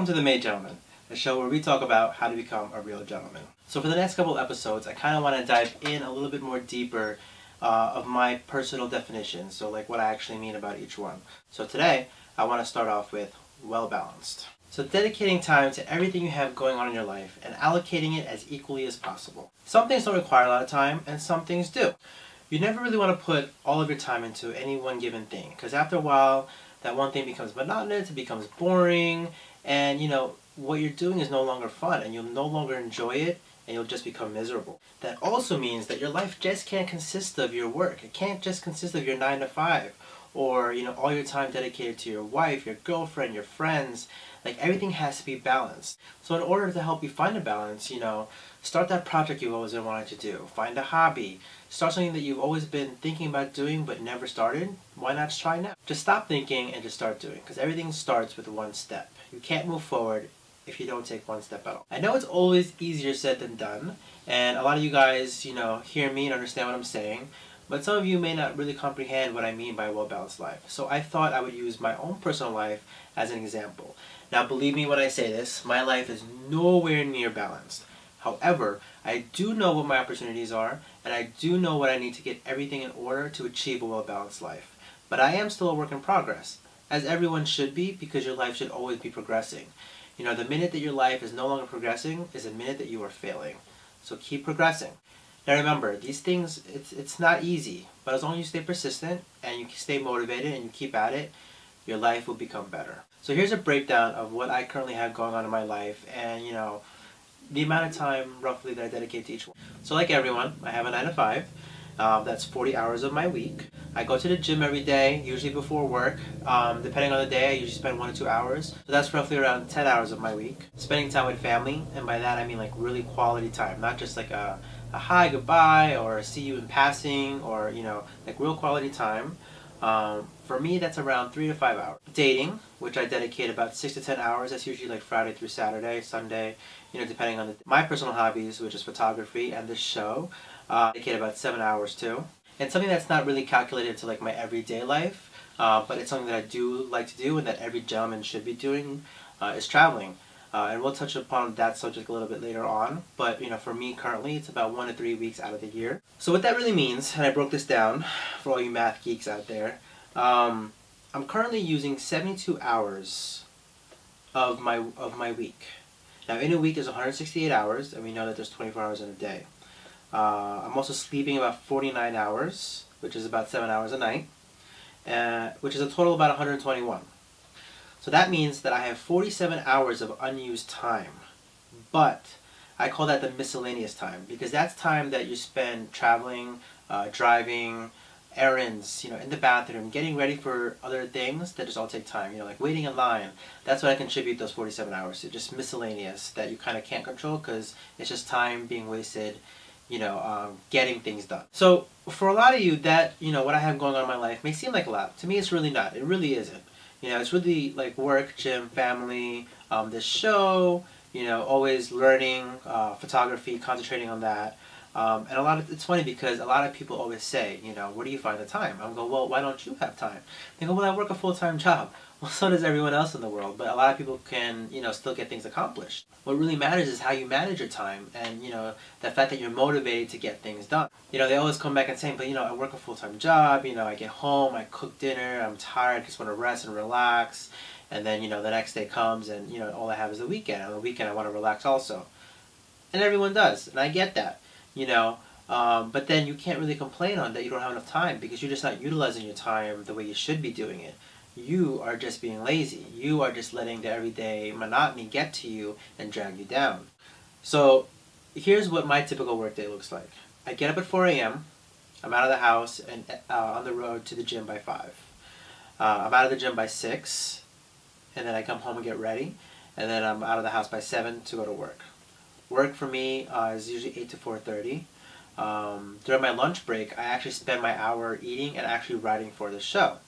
Welcome to The Made Gentleman, a show where we talk about how to become a real gentleman. So for the next couple episodes, I kind of want to dive in a little bit more deeper of my personal definition, so like what I actually mean about each one. So today, I want to start off with well-balanced. So dedicating time to everything you have going on in your life and allocating it as equally as possible. Some things don't require a lot of time, and some things do. You never really want to put all of your time into any one given thing, because after a while, that one thing becomes monotonous, it becomes boring, and what you're doing is no longer fun, and you'll no longer enjoy it, and you'll just become miserable. That also means that your life just can't consist of your work. It can't just consist of your 9 to 5, or all your time dedicated to your wife, your girlfriend, your friends. Like, everything has to be balanced. So in order to help you find a balance, start that project you've always been wanting to do. Find a hobby. Start something that you've always been thinking about doing but never started. Why not try now? Just stop thinking and just start doing, because everything starts with one step. You can't move forward if you don't take one step at all. I know it's always easier said than done, and a lot of you guys, hear me and understand what I'm saying, but some of you may not really comprehend what I mean by a well-balanced life. So I thought I would use my own personal life as an example. Now, believe me when I say this, my life is nowhere near balanced. However, I do know what my opportunities are, and I do know what I need to get everything in order to achieve a well-balanced life. But I am still a work in progress, as everyone should be, because your life should always be progressing. The minute that your life is no longer progressing is a minute that you are failing. So keep progressing. Now remember, these things, it's not easy, but as long as you stay persistent and you stay motivated and you keep at it, your life will become better. So here's a breakdown of what I currently have going on in my life, and the amount of time roughly that I dedicate to each one. So like everyone, I have a 9 to 5. That's 40 hours of my week. I go to the gym every day, usually before work. Depending on the day, I usually spend 1 to 2 hours. So that's roughly around 10 hours of my week. Spending time with family, and by that I mean like really quality time, not just like a hi, goodbye, or see you in passing, or like real quality time. For me, that's around 3 to 5 hours. Dating, which I dedicate about 6 to 10 hours. That's usually like Friday through Saturday, Sunday, depending on my personal hobbies, which is photography and this show. Dedicate about 7 hours too. And something that's not really calculated to like my everyday life, but it's something that I do like to do and that every gentleman should be doing, is traveling. And we'll touch upon that subject a little bit later on. But for me currently, it's about 1 to 3 weeks out of the year. So what that really means, and I broke this down for all you math geeks out there, I'm currently using 72 hours of my week. Now in a week there's 168 hours, and we know that there's 24 hours in a day. I'm also sleeping about 49 hours, which is about 7 hours a night, which is a total of about 121. So that means that I have 47 hours of unused time. But I call that the miscellaneous time, because that's time that you spend traveling, driving, errands, in the bathroom, getting ready for other things that just all take time, like waiting in line. That's what I contribute those 47 hours to, just miscellaneous that you kind of can't control because it's just time being wasted, getting things done. So for a lot of you, that, what I have going on in my life may seem like a lot. To me, it's really not. It really isn't. It's really like work, gym, family, this show, always learning, photography, concentrating on that. And it's funny because a lot of people always say, where do you find the time? I'm going, well, why don't you have time? They go, well, I work a full-time job. Well, so does everyone else in the world, but a lot of people can, still get things accomplished. What really matters is how you manage your time and, the fact that you're motivated to get things done. They always come back and say, but, I work a full-time job, I get home, I cook dinner, I'm tired, I just want to rest and relax, and then, the next day comes and, all I have is the weekend. On the weekend, I want to relax also. And everyone does, and I get that, but then you can't really complain on that you don't have enough time because you're just not utilizing your time the way you should be doing it. You are just being lazy. You are just letting the everyday monotony get to you and drag you down. So here's what my typical workday looks like. I get up at 4 a.m. I'm out of the house and on the road to the gym by 5. I'm out of the gym by 6, and then I come home and get ready, and then I'm out of the house by 7 to go to work. Work for me is usually 8 to 4:30. During my lunch break, I actually spend my hour eating and actually writing for the show.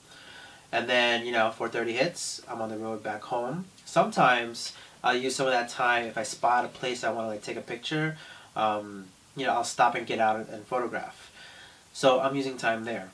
And then, 4:30 hits, I'm on the road back home. Sometimes I'll use some of that time if I spot a place I want to take a picture. I'll stop and get out and photograph. So I'm using time there.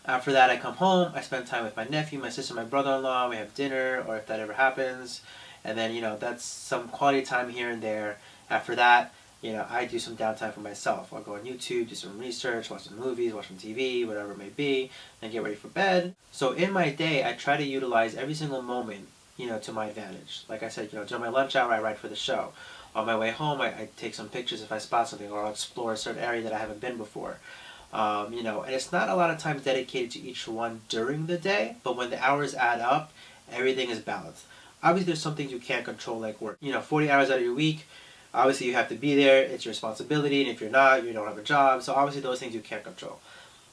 After that, I come home, I spend time with my nephew, my sister, my brother-in-law, we have dinner, or if that ever happens. And then, that's some quality time here and there. After that, I do some downtime for myself. I'll go on YouTube, do some research, watch some movies, watch some TV, whatever it may be, then get ready for bed. So in my day, I try to utilize every single moment, to my advantage. Like I said, during my lunch hour, I write for the show. On my way home, I take some pictures if I spot something, or I'll explore a certain area that I haven't been before. And it's not a lot of time dedicated to each one during the day, but when the hours add up, everything is balanced. Obviously, there's some things you can't control, like work. 40 hours out of your week, obviously you have to be there. It's your responsibility, and if you're not, you don't have a job. So obviously those things you can't control.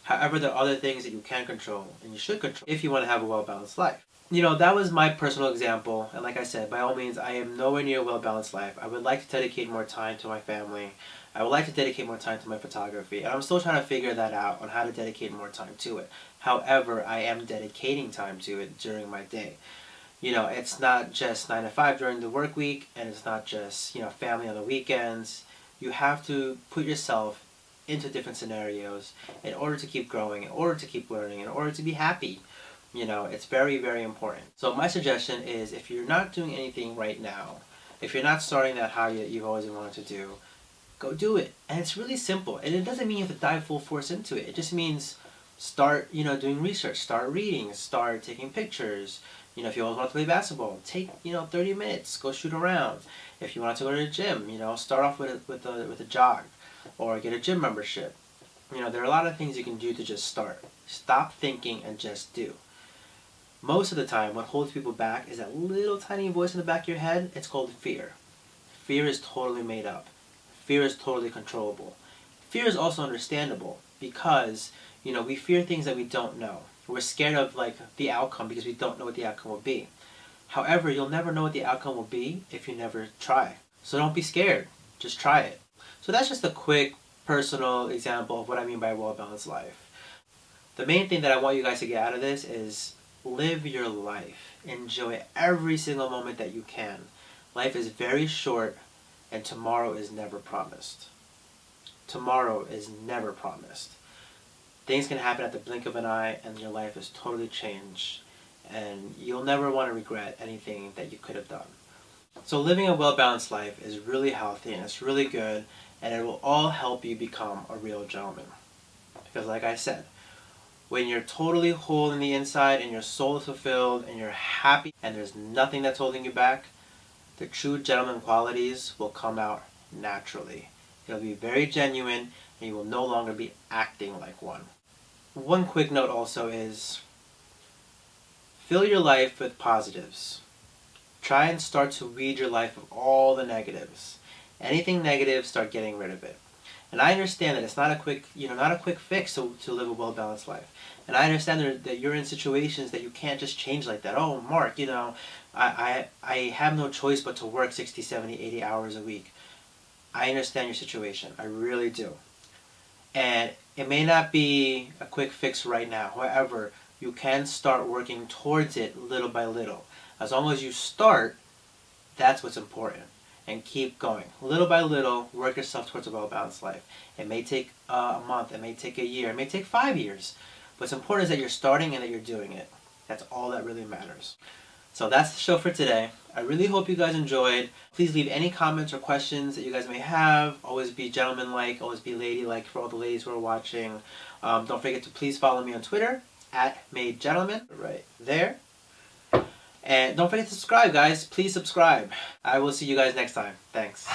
However, there are other things that you can control, and you should control if you want to have a well-balanced life. That was my personal example, and like I said, by all means, I am nowhere near a well-balanced life. I would like to dedicate more time to my family. I would like to dedicate more time to my photography, and I'm still trying to figure that out on how to dedicate more time to it. However, I am dedicating time to it during my day. It's not just 9 to 5 during the work week, and it's not just, family on the weekends. You have to put yourself into different scenarios in order to keep growing, in order to keep learning, in order to be happy. It's very, very important. So my suggestion is, if you're not doing anything right now, if you're not starting that hobby that you've always wanted to do, go do it. And it's really simple. And it doesn't mean you have to dive full force into it. It just means start, doing research, start reading, start taking pictures. If you always want to play basketball, take, 30 minutes, go shoot around. If you want to go to the gym, start off with a jog or get a gym membership. There are a lot of things you can do to just start. Stop thinking and just do. Most of the time, what holds people back is that little tiny voice in the back of your head. It's called fear. Fear is totally made up. Fear is totally controllable. Fear is also understandable because, we fear things that we don't know. We're scared of the outcome because we don't know what the outcome will be. However, you'll never know what the outcome will be if you never try. So don't be scared. Just try it. So that's just a quick personal example of what I mean by a well-balanced life. The main thing that I want you guys to get out of this is live your life. Enjoy every single moment that you can. Life is very short, and tomorrow is never promised. Tomorrow is never promised. Things can happen at the blink of an eye, and your life is totally changed, and you'll never want to regret anything that you could have done. So living a well-balanced life is really healthy, and it's really good, and it will all help you become a real gentleman. Because like I said, when you're totally whole in the inside, and your soul is fulfilled, and you're happy, and there's nothing that's holding you back, the true gentleman qualities will come out naturally. It'll be very genuine, and you will no longer be acting like one. One quick note also is, fill your life with positives. Try and start to weed your life of all the negatives. Anything negative, start getting rid of it. And I understand that it's not a quick fix to live a well-balanced life. And I understand that you're in situations that you can't just change like that. Oh, Mark, I have no choice but to work 60, 70, 80 hours a week. I understand your situation. I really do. And it may not be a quick fix right now. However, you can start working towards it little by little. As long as you start, that's what's important. And keep going. Little by little, work yourself towards a well-balanced life. It may take a month, it may take a year, it may take 5 years. What's important is that you're starting and that you're doing it. That's all that really matters. So that's the show for today. I really hope you guys enjoyed. Please leave any comments or questions that you guys may have. Always be gentlemanlike, always be ladylike for all the ladies who are watching. Don't forget to please follow me on Twitter, @MadeGentleman, right there. And don't forget to subscribe, guys. Please subscribe. I will see you guys next time. Thanks.